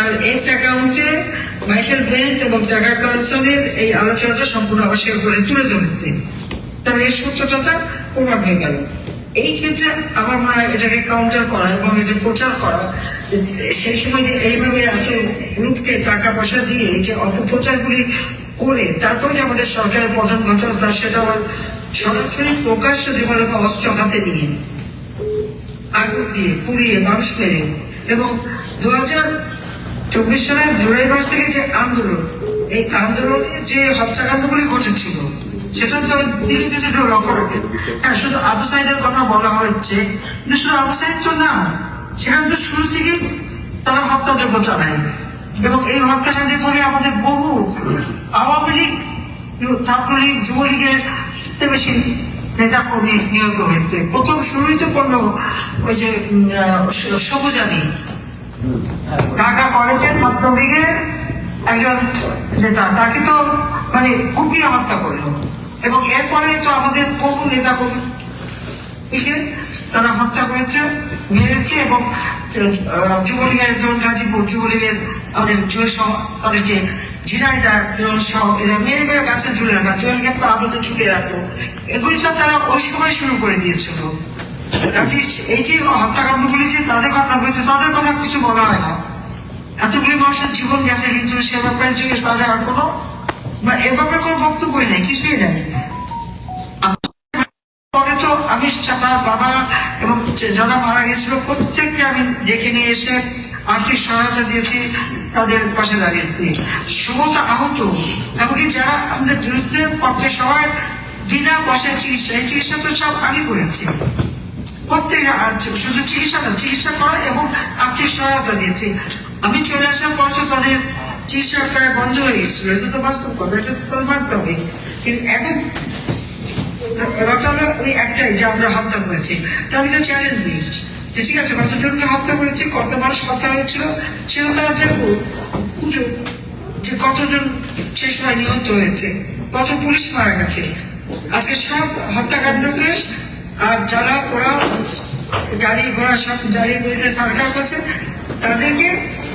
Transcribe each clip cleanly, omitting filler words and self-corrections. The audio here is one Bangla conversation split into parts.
তার এক্স অ্যাকাউন্টে মাইকেল বেঞ্চ এবং টাকা কালেকশনের এই আলোচনাটা সম্পূর্ণ আবাসিক করে তুলে ধরেছে। তবে এর সত্যতা প্রমাণ হয়ে গেল। এই ক্ষেত্রে আমার মনে হয় এটাকে কাউন্টার করা এবং এই যে প্রচার করা, সেই সময় যে এইভাবে এত গ্রুপকে টাকা পয়সা দিয়ে যে অপপ্রচারগুলি করে তারপরে যে আমাদের সরকারের প্রধান ঘটনা, সেটা আমার সরাসরি প্রকাশ্য জীবনকে অস্ত্র হাতে নিয়ে আগুন দিয়ে পুড়িয়ে মানুষ মেরে, এবং 2024 সালের জুলাই মাস থেকে যে আন্দোলন, এই আন্দোলনে যে হত্যাকাণ্ডগুলি ঘটেছিল সেটা তো দিকে যদি লক্ষ্য রাখেন। হ্যাঁ, শুধু আবু সাইদের কথা বলা হয়েছে, শুধু আবু সাইদ তো না, সেখানে তো শুরু থেকে তারা হত্যাযজ্ঞ চালায় এবং এই হত্যাকাণ্ডের ফলে আমাদের বহু আওয়ামী লীগ, ছাত্রলীগ, যুবলীগের সবচেয়ে বেশি নেতা কর্মী নিহত হয়েছে। প্রথম শুরুই তো করলো ওই যে সবুজানী, ঢাকা কলেজের ছাত্রলীগের একজন নেতা, তাকে তো মানে কুপিয়ে হত্যা করলো এবং এরপরে তো আমাদের বহু নেতা কর্মীকে তারা হত্যা করেছে, মেরেছে এবং যুবলীগের একজন গাজীপুর যুবলীগের আমাদের তাদেরকে ঝিনাইদা সব মেরে মেরে গাছে ঝুলে রাখা, জুয়েলকে আদতে ঝুলে রাখলো। এগুলি তো তারা ওই সময় শুরু করে দিয়েছিল। এই যে হত্যাকাণ্ডগুলি যে তাদের ঘটনা ঘটেছে, তাদের কথা কিছু বলা হয় না। এতগুলি মানুষের জীবন গেছে, কিন্তু সে ব্যাপারে জিজ্ঞেস তাদের আর কোনো এ ব্যাপারে কোনো বক্তব্যই নেই, কিছুই নেই। পরে তো আমি তার বাবা এবং যারা মারা গেছিল প্রত্যেককে আমি ডেকে নিয়ে এসে আর্থিক সহায়তা দিয়েছি, তাদের পাশে দাঁড়িয়েছি। সমস্ত আহত এমনকি যারা আমাদের বিরুদ্ধে পক্ষে সবাই বিনা পয়সায় চিকিৎসা, এই চিকিৎসা তো সব আমি করেছি। প্রত্যেকে শুধু চিকিৎসা না, চিকিৎসা করা এবং আর্থিক সহায়তা দিয়েছি। আমি চলে আসার পর তো তাদের চিকিৎসা প্রায় বন্ধ হয়ে গেছিল। এটা তো বাস্তব কথা, এটা তো মানতে হবে। কিন্তু এখন ওই একটাই যে আমরা হত্যা করেছি, তা আমি তো চ্যালেঞ্জ দিই যে ঠিক আছে, কতজনকে হত্যা করেছি, কত মানুষ হত্যা হয়েছিল, সেটা তারা দেখবো যে কতজন সে সময় নিহত হয়েছে, কত পুলিশ মারা গেছে। আজকে সব হত্যাকাণ্ডকে আর যারা ওরা গাড়ি ঘোড়া সব জ্বালিয়ে করেছে সরকার কাছে, তাদেরকে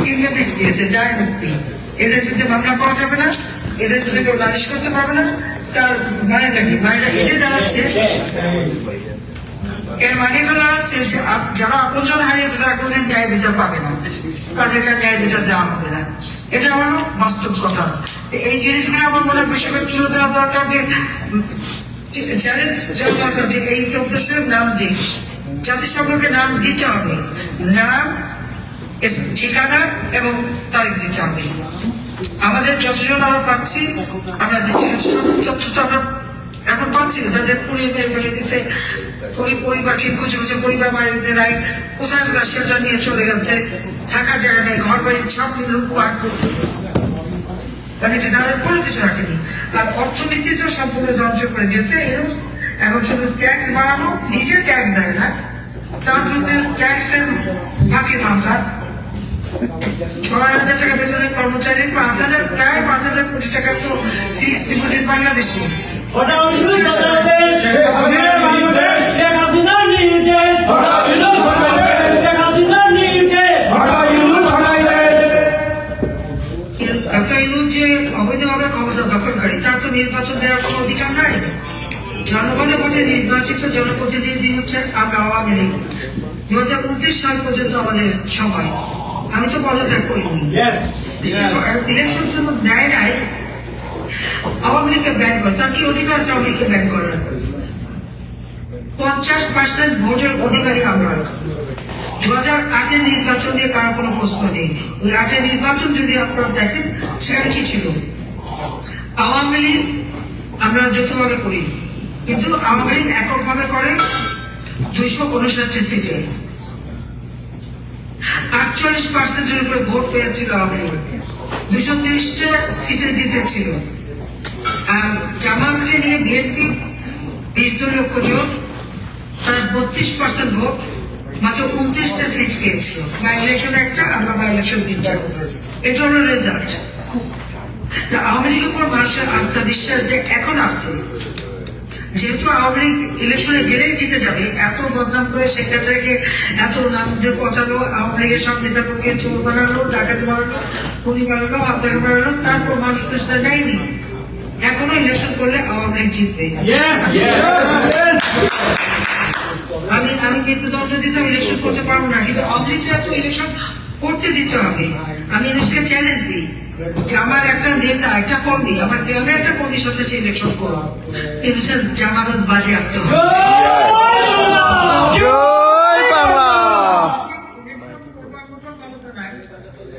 কিডন্যাপিং দিয়েছে, দায় মুক্তি। এদের বিরুদ্ধে মামলা করা যাবে না, এদের বিরুদ্ধে কেউ নালিশ করতে পারবে না। তার মানেটা কি? মানেটা এটাই দাঁড়াচ্ছে, এর মানেটা দাঁড়াচ্ছে যে যারা আপনজন হারিয়েছে তারা কোনোদিন ন্যায় বিচার পাবে না, তাদেরকে ন্যায় বিচার দেওয়া হবে না। এটা হলো বাস্তব কথা। এই জিনিসগুলো আমার মনে হয় বেশি করে তুলে দেওয়া দরকার, যে চ্যালেঞ্জ দেওয়া দরকার যে এই 1400 নাম দিই, জাতিসংঘকে নাম দিতে হবে, নাম, ঠিকানা এবং তারিখ দিতে হবে। আমাদের যতজন আমরা পাচ্ছি, আমরা সব তথ্য তো আমরা এখন পাচ্ছি না, যাদের পুড়িয়ে মেরে ফেলে দিচ্ছে, ওই পরিবারকে খুঁজে খুঁজে পরিবার মারিতে নাই, কোথায় কোথায় সেটা নিয়ে চলে গেছে, থাকার জায়গা নেই, ঘর বাড়ি সব লুটপাট, কারণ এটা তাদের কোনো কিছু রাখেনি। আর অর্থনীতি তো সম্পূর্ণ ধ্বংস করে দিয়েছে। এরকম এখন শুধু ট্যাক্স বাড়ানো, নিজে ট্যাক্স দেয় না, তার বিরুদ্ধে ট্যাক্সের ফাঁকি মামলা, 6,000 টাকা বেতনের কর্মচারী প্রায় 5,000 কোটি টাকা তো ফিক্সড ডিপোজিট বাংলাদেশে। যে অবৈধভাবে ক্ষমতা দখলকারী, তার তো নির্বাচন দেওয়ার কোনো অধিকার নাই। জনগণের ভোটে নির্বাচিত জনপ্রতিনিধি হচ্ছে আমরা আওয়ামী লীগ। 2029 সাল পর্যন্ত আমাদের সময়। আমি তো পদত্যাগ করিনি, ইলেকশন জন্য নেয় নাই, আওয়ামী লীগকে ব্যান করে। তার কি অধিকার আছে আওয়ামী লীগকে ব্যান করার? 50% ভোটের অধিকারী আমরা। 2008-এর নির্বাচন নিয়ে কারো কোনো প্রশ্ন নেই। ওই 8-এর নির্বাচন যদি আপনারা দেখেন, সেখানে কি ছিল? আওয়ামী লীগ আমরা যৌথভাবে করি, কিন্তু আওয়ামী লীগ এককভাবে করে 259 সিটে 48% উপরে ভোট পেয়েছিল আওয়ামী লীগ, 230টা সিটে জিতেছিল। আর জামাতকে নিয়ে বিএনপি 20 লক্ষ জোট, তার 32% ভোট, মাত্র 29টা সিট পেয়েছিল। বাই ইলেকশন একটা, আমরা বাই ইলেকশন 3টা। এটা হলো রেজাল্ট। আওয়ামী লীগের উপর মানুষের আস্থা বিশ্বাস যে এখন আছে, যেহেতু আওয়ামী লীগ ইলেকশনে গেলেই জিতে যাবে, এত বদনাম করে শেখ হাসিনাকে এত নাম দিয়ে পচালো, আওয়ামী লীগের সব নেতাকে চোর বানালো, ডাকাতি বানালো, খুনি বানালো, হত্যাকারী বানালো, তারপর মানুষ তো সেটা নেয়নি। এখনো ইলেকশন করলে আওয়ামী লীগ জিতবে। আমি মৃত্যুদণ্ড দিয়েছি, ইলেকশন করতে পারবো না, কিন্তু আওয়ামী লীগকে এত ইলেকশন করতে দিতে হবে। আমি ইউনুসকে চ্যালেঞ্জ দিই যে আমার একটা নেতা, একটা কর্মী, আমার গ্রামের একটা কর্মীর সাথে সে ইলেকশন করো, ইউনুসের জামানত বাজেয়াপ্ত হবে।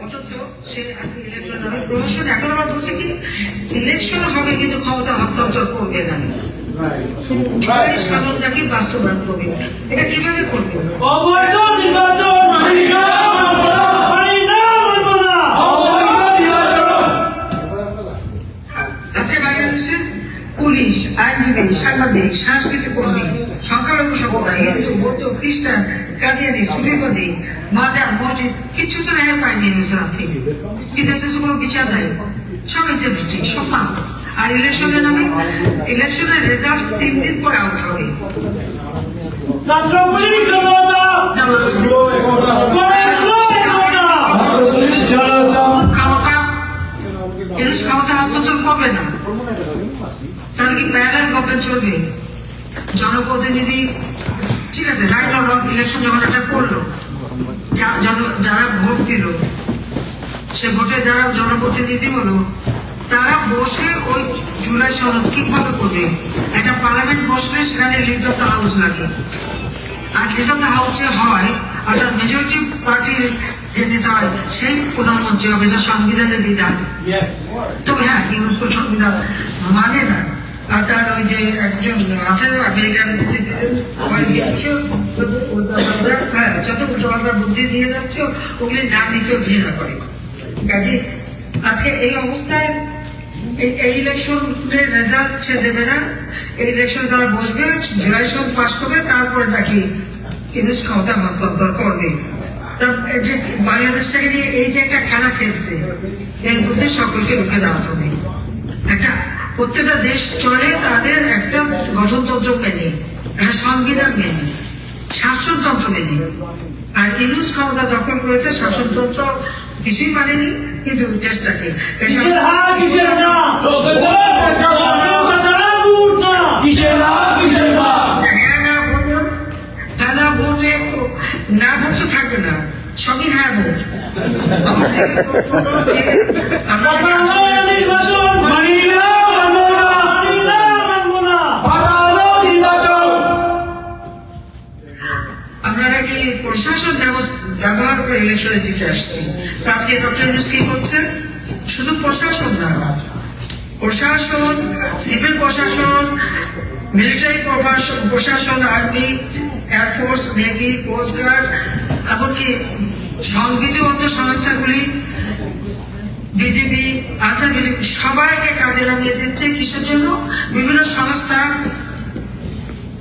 অথচ সে আজকে ইলেকশন হবে, প্রশাসন এখন আবার বলছে কি ইলেকশন হবে কিন্তু ক্ষমতা হস্তান্তর করবে না, সাধনটাকে বাস্তবায়ন করবে। এটা কিভাবে করবে? আজকে বাংলাদেশের পুলিশ, আইনজীবী, সাংবাদিক, সাংস্কৃতিক কর্মী, সংখ্যালঘু সম্প্রদায়, হিন্দু, বৌদ্ধ, খ্রিস্টান, কাদিয়ানি, সুফিবাদী, মাজার, মসজিদ কিচ্ছু তো রেহাই পায়নি ইসলাম থেকে, কিন্তু এতে তো কোনো বিচার নাই, সব ইন্টারভিউ সমান। আর ইলেকশনের নামে ইলেকশনের রেজাল্ট 3 দিন পরে আউট হবে। ক্ষমতা হস্তান্তর করবে না, তাহলে কি প্যারালাল গভর্নমেন্ট চলবে? জনপ্রতিনিধি ঠিক আছে, রাইট অর রং, ইলেকশন যখন একটা করলো, যারা ভোট দিল, সে ভোটে যারা জনপ্রতিনিধি হলো, তারা বসে ওই জুলাই সনদ কিভাবে করবে? একটা পার্লামেন্ট বসলে সেখানে লিড অফ দ্য হাউস লাগে, আর লিড অফ দ্য হাউসে হয় অর্থাৎ মেজরিটি পার্টির যে নেতা হয় সেই প্রধানমন্ত্রী হবে, এটা সংবিধানের বিধান। তো হ্যাঁ, ইউরোপীয় সংবিধান মানে না। আর তার ওই যে একজন আছে আমেরিকান যত উল্টোপাল্টা বুদ্ধি দিয়ে যাচ্ছে, ওগুলি নাম নিতেও ঘৃণা করে। কাজে আজকে এই অবস্থায় এই ইলেকশনের রেজাল্ট সে দেবে না, এই ইলেকশনে তারা বসবে, জুলাই সনদ পাস করবে, তারপরে নাকি ইউনুস ক্ষমতা হস্তান্তর করবে। যে বাংলাদেশটাকে নিয়ে এই যে একটা খেলা খেলছে, এর মধ্যে সকলকে রুখে দেওয়া হবে। একটা প্রত্যেকটা দেশ চলে তাদের একটা গঠনতন্ত্র মেনে, একটা সংবিধান মেনে, শাসনতন্ত্র মেনে। আর ইউনুস ক্ষমতা দখল করেছে, শাসনতন্ত্র কিছুই মানেনি, কিন্তু দেশটাকে না ভোট তো থাকবে না, সবই হ্যাঁ ভোট। আপনারা কি প্রশাসন ব্যবহার করে ইলেকশনে জিতে আসছে? আজকে ডক্টর ইউনূস কি করছে? শুধু প্রশাসন না, প্রশাসন, সিভিল প্রশাসন, মিলিটারি প্রশাসন, আর্মি, এয়ারফোর্স, নেভি, কোস্টগার্ড, এমনকি সংবিধিবদ্ধ সংস্থাগুলি, বিজিবি, আনসার, সবাইকে কাজে লাগিয়ে দিচ্ছে। কিসের জন্য? বিভিন্ন সংস্থা,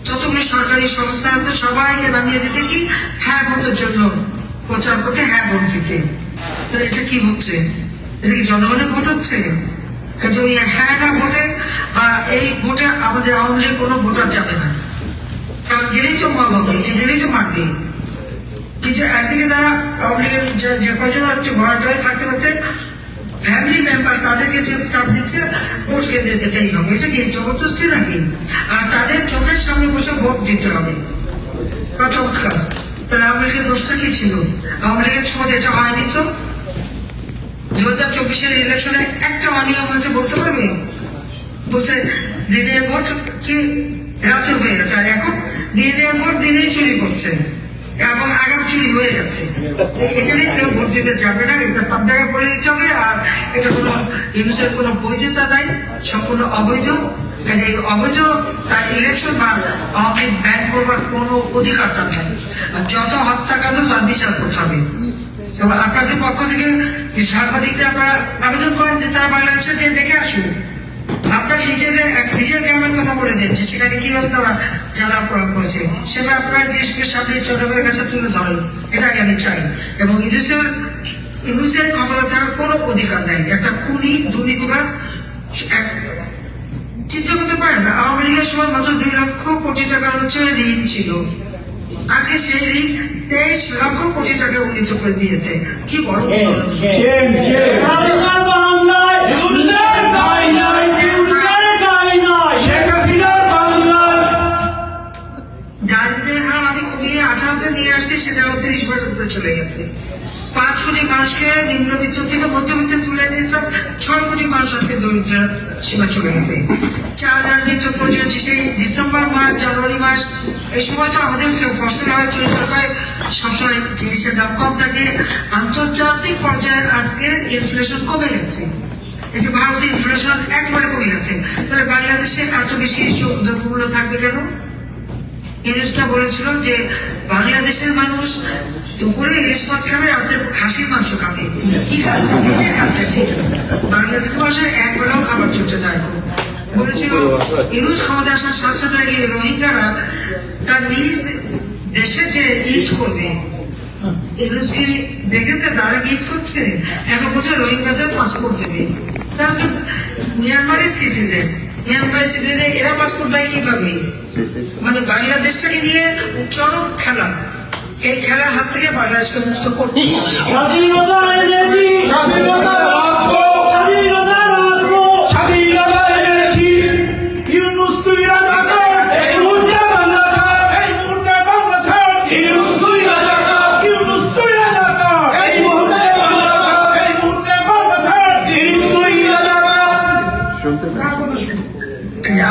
যতগুলি সরকারি সংস্থা আছে সবাইকে নামিয়ে দিচ্ছে কি হ্যাঁ ভোটের জন্য প্রচার করতে, হ্যাঁ ভোট দিতে। এটা কি হচ্ছে? এটা কি জনগণের ভোট হচ্ছে? কিন্তু ওই হ্যাঁ না ভোটে বা এই ভোটে আমাদের আওয়ামী লীগ কোনো ভোটার যাবে না, কারণ গেলেই তো মা বাবা, গেলেই তো মারবে। কিন্তু একদিকে তারা আওয়ামী লীগের যে কজন হচ্ছে ভরাটয় থাকতে পারছে, ফ্যামিলি মেম্বার, তাদেরকে যে চাপ দিচ্ছে ভোট কেন্দ্রে দিতেই হবে। এটা কি জবরদস্তি নাকি? আর তাদের চোখের সামনে বসে ভোট দিতে হবে। চমৎকার। তাহলে আওয়ামী লীগের দোষটা কি ছিল? আওয়ামী লীগের ছোট এটা হয়নি তো? 2024-এর ইলেকশনে একটা অনিয়ম হয়েছে বলতে পারবে? বলছে দিনের ভোট কি রাতে হয়ে গেছে, আর এখন দিনের ভোট দিনেই চুরি করছে এবং আগাম চুরি হয়ে যাচ্ছে। এখানে কেউ ভোট দিতে যাবে না, এটা সব জায়গায় বলে দিতে হবে। আর এটা কোনো ইউনুসের কোনো বৈধতা নাই, সম্পূর্ণ অবৈধ। কাজে এই অবৈধ তার ইলেকশন বা আওয়ামী লীগ ব্যান করবার কোনো অধিকার তার নাই। আর যত হত্যাকাণ্ড তার বিচার করতে হবে। আপনাদের পক্ষ থেকে সাংবাদিকরা আপনারা আবেদন করেন যে তারা বাংলাদেশে যে দেখে আসুন, আপনার নিজের গ্রামের কথা বলে দিচ্ছে, সেখানে কিভাবে তারা জ্বালা প্রয়োগ করেছে সেটা আপনার দেশকে সামনে জনগণের কাছে তুলে ধরেন। এটাই আমি চাই। এবং ইউনুসের ক্ষমতা থাকার কোনো অধিকার নাই। একটা খুনি, দুর্নীতিবাজ চিন্তা করতে পারেন আওয়ামী লীগের সময় মাত্র 2 লক্ষ কোটি টাকার হচ্ছে ঋণ ছিল, আজকে সেই ঋণ 23 লক্ষ কোটি টাকা উন্নীত করে দিয়েছে। কি বড় দারিদ্রের হার আমি কমিয়ে 18তে নিয়ে আসছি, সেটা 30% উপরে চলে গেছে। 5 কোটি মানুষকে নিম্নবিত্ত থেকে মধ্যবিত্তে তুলে নিয়েছিলাম, 6 কোটি মানুষ আজকে দরিদ্র সীমা চলে গেছে। চাল আর নিত্য প্রয়োজন সেই ডিসেম্বর মাস, জানুয়ারি মাস, এই সময় তো আমাদের ফসল হয়, তৈরি হয়, সবসময় জিনিসের দাম কম থাকে। আন্তর্জাতিক পর্যায়ে আজকে ইনফ্লেশন কমে গেছে, এই যে ভারতের ইনফ্লেশন একবারে কমে গেছে, তাহলে বাংলাদেশে এত বেশি দ্রব্যমূল্য থাকবে কেন? ইউনুসটা বলেছিল যে বাংলাদেশের মানুষ দুপুরে ইলিশ মাছ খাবে, রাত্রে খাসির মাংস খাবে। কি খাচ্ছে? নিজে খাচ্ছে। বাংলাদেশের মানুষের একবেলাও খাবার চলছে না এখন। বলেছিল ইউনুস ক্ষমতা আসার সাথে সাথে এই রোহিঙ্গারা তার নিজ দেশে যে ঈদ করবে, ইউনুসকে দেখে তো তারা ঈদ করছে, এখন বলছে রোহিঙ্গাদের পাসপোর্ট দেবে। তারা তো মিয়ানমারের সিটিজেন, মিয়ানমারের সিটিজেন এরা পাসপোর্ট দেয় কিভাবে? মানে বাংলাদেশটাকে নিয়ে চরম খেলা, এই খেলার হাত থেকে বাংলাদেশকে মুক্ত করতে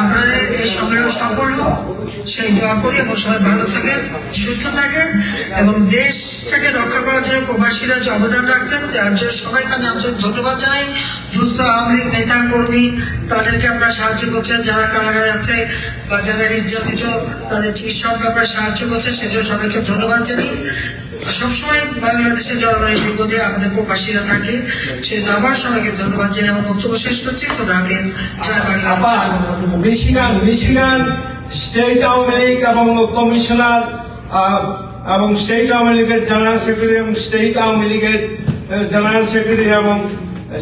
আপনাদের এই সম্মেলন সফল হোক সেই দোয়া করি, এবং সবাই ভালো থাকেন, সুস্থ থাকেন, এবং দেশটাকে রক্ষা করার জন্য প্রবাসীরা যে অবদান রাখছেন তার জন্য সবাইকে আমি আন্তরিক ধন্যবাদ জানাই। দুস্থ আওয়ামী লীগ নেতা কর্মী তাদেরকে আপনারা সাহায্য করছেন, যারা কারাগারে আছে বা যারা নির্যাতিত তাদের চিকিৎসার ব্যাপারে সাহায্য করছেন, সেজন্য সবাইকে ধন্যবাদ জানাই। সবসময় বাংলাদেশের জনগণের বিপদে আমাদের প্রবাসীরা থাকে, সেই আবার সবাইকে ধন্যবাদ জানাই আমার বক্তব্য শেষ করছি। খোদা হাফেজ, জয় বাংলা। মিশিগান স্টেট আওয়ামী লীগ এবং কমিশনার এবং স্টেট আওয়ামী লীগের জেনারেল সেক্রেটারি এবং স্টেট আওয়ামী লীগের জেনারেল সেক্রেটারি এবং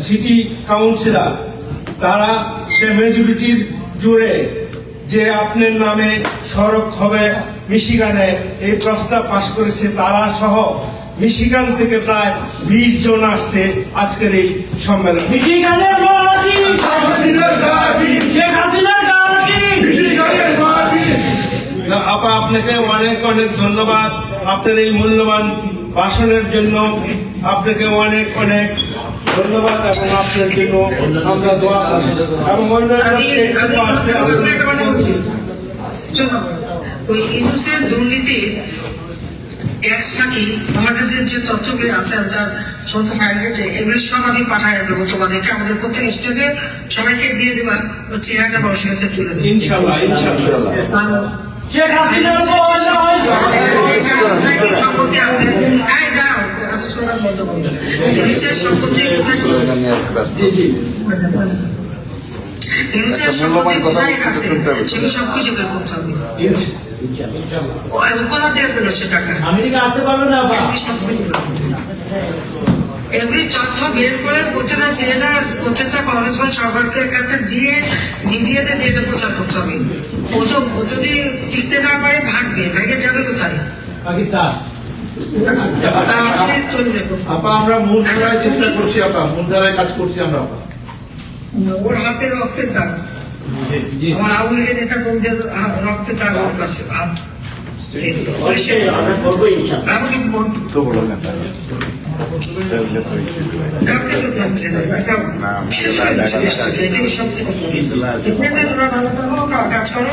সিটি কাউন্সিলর, তারা সে মেজরিটির জুড়ে যে আপনার নামে সড়ক হবে মিশিগানে এই প্রস্তাব পাশ করেছে, তারা সহ মিশিগান থেকে প্রায় 20 জন আসছে আজকের এই সম্মেলন। আপা আপনাকে অনেক অনেক ধন্যবাদ আপনার এই মূল্যবান ভাষণের জন্য, আপনাকে অনেক অনেক ধন্যবাদ, এবং আপনার জন্য আমরা দোয়া করি। এবং অন্যান্য স্টেট থেকে আসছে বলছি ওই ইউনুসের দুর্নীতি ট্যাক্স ফাঁকি আমার কাছে যে তথ্যগুলি আছে তার সমস্ত ফাইল কেটে এগুলি সব আমি পাঠাই দেবো তোমাদেরকে, আমাদের প্রত্যেক স্টেটে সবাইকে দিয়ে দেবা, ও চেহারাটা বসে গেছে তুলে দেবো ইনশাল্লাহ। আমেরিকা আসতে পারবে না, এগুলি তথ্য বের করে প্রত্যেকটা ছেলেটা প্রত্যেকটা কংগ্রেসম্যান সরকারের কাছে দিয়ে মিডিয়াতে দিয়ে এটা প্রচার করতে হবে। ও তো যদি টিকতে না পারে ভাগবে, ভেগে যাবে কোথায়? পাকিস্তান। আপা আমরা মূল ধারায় চেষ্টা করছি, আপা মূল ধারায় কাজ করছি আমরা। ওর হাতে রক্তের দাগ, আমার আবু লীগের নেতা কর্মীদের রক্তের দাগ ওর কাছে। কাজ করো।